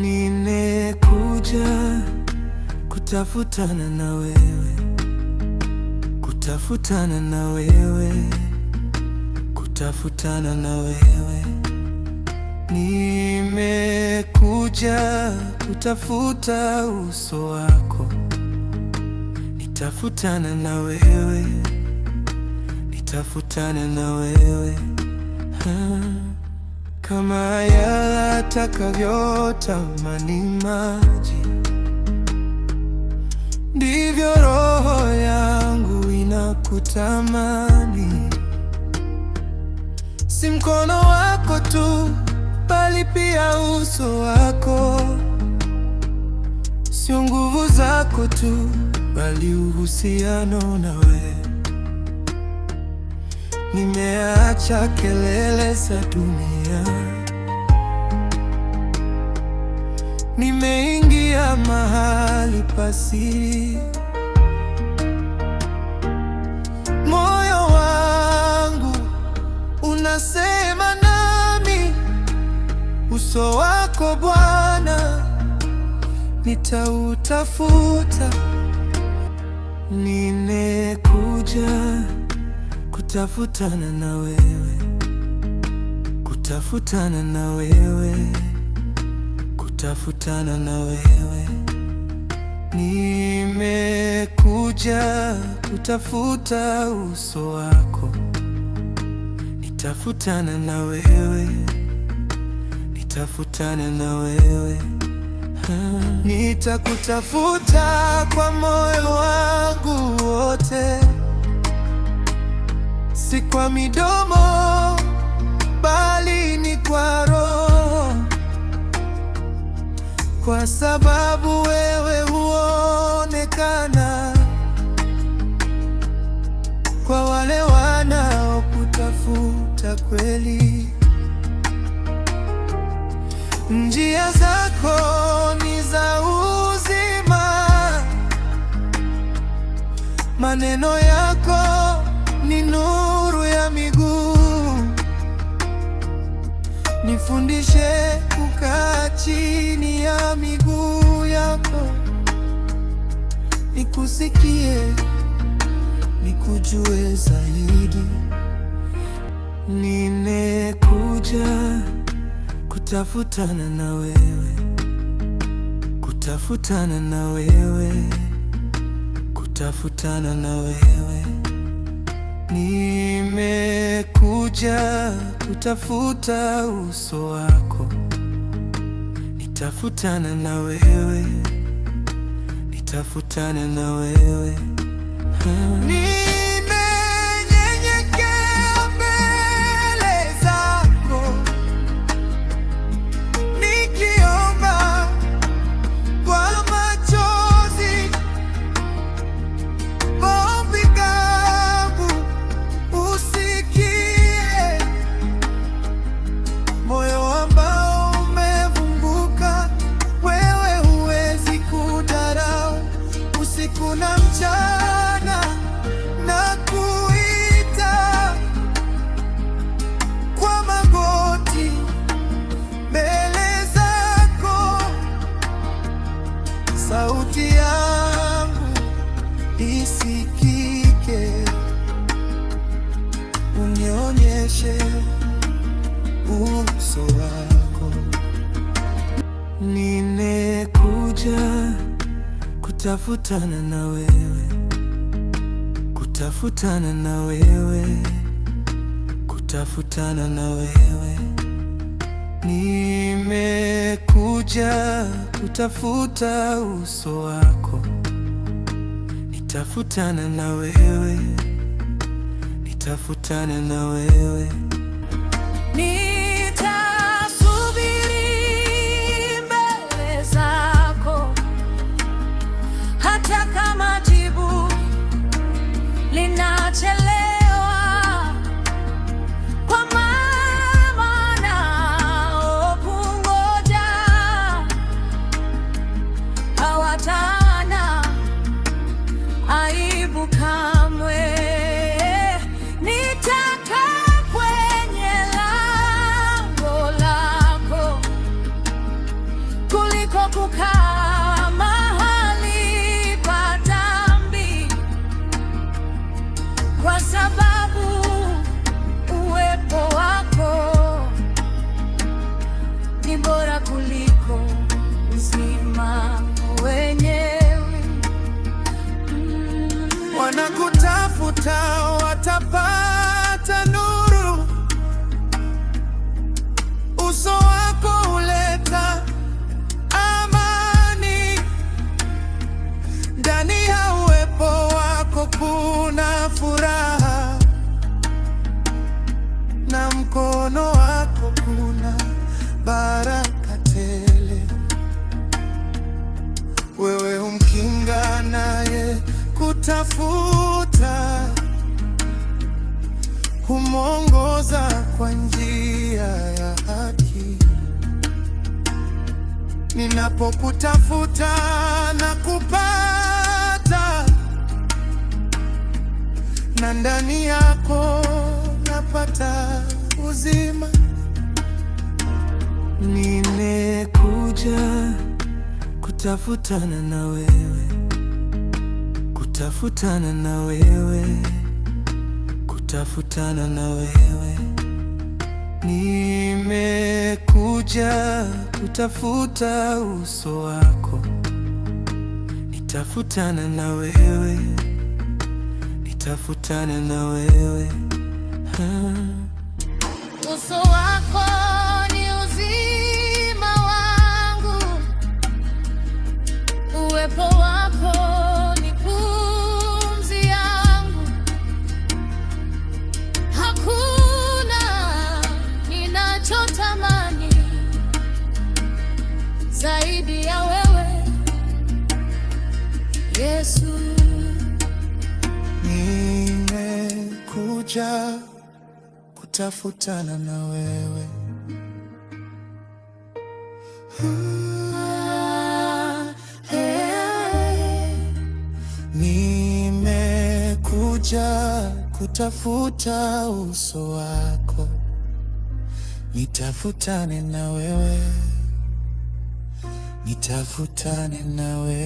Nimekuja kutafutana na wewe, kutafutana na wewe, kutafutana na wewe. Nimekuja kutafuta uso wako, nitafutana na wewe, nitafutana na wewe. Kama yatakavyotamani maji, ndivyo roho yangu inakutamani. Si mkono wako tu, bali pia uso wako. Sio nguvu zako tu, bali uhusiano nawe. Nimeacha kelele za dunia, nimeingia mahali pa siri. Moyo wangu unasema nami, uso wako Bwana nitautafuta. Nimekuja kutafutana na wewe, kutafutana na wewe, kutafutana na wewe. Nimekuja kutafuta uso wako, nitafutana na wewe, nitafutana na wewe. Nitakutafuta kwa moyo wangu wote, si kwa midomo, bali ni kwa roho, kwa sababu wewe huonekana kwa wale wanaokutafuta kweli. Njia zako ni za uzima, maneno yako ni nuru ya miguu. Nifundishe kukaa chini ya miguu yako, nikusikie, nikujue zaidi. Nimekuja kutafutana na wewe, kutafutana na wewe, kutafutana na wewe. Nimekuja kutafuta uso wako, nitafutana na wewe, nitafutana na wewe. Nimenyenyekea mbele zako, nikiomba kwa machozi. Maombi yangu usikie, moyo ambao umevunguka, wewe huwezi kudharau. Usiku na mchana na kuita kwa magoti mbele zako. Sauti yangu isikike, unionyeshe uso wako. Nimekuja kutafutana na wewe, kutafutana na wewe, kutafutana na wewe. Nimekuja kutafuta uso wako, nitafutana na wewe, nitafutana na wewe. Nitasubiri mbele zako, hata kama jibu linachelewa, kwa maana wakungoja hawataona aibu kamwe. Nitakaa kwenye kuliko kukaa mahali pa dhambi, kwa sababu uwepo wako ni bora kuliko uzima wenyewe. Wanakutafuta watapata nuru, uso wako huleta amani. Ndani ya uwepo wako kuna furaha, na mkono wako kuna baraka tele. Wewe humkinga naye kutafuta, humwongoza kwa njia ya haki. Ninapokutafuta na kupata, na ndani yako napata uzima. Nimekuja kutafutana na wewe, kutafutana na wewe, kutafutana na wewe. Nimekuja kutafuta uso wako, nitafutana na wewe, nitafutana na wewe. Uso wako ni uzima wangu, uwepo wako ni pumzi yangu. Hakuna ninachotamani zaidi ya wewe, Yesu. Nimekuja kutafutana na wewe. Nimekuja kutafuta uso wako, nitafutane na wewe, nitafutane na wewe.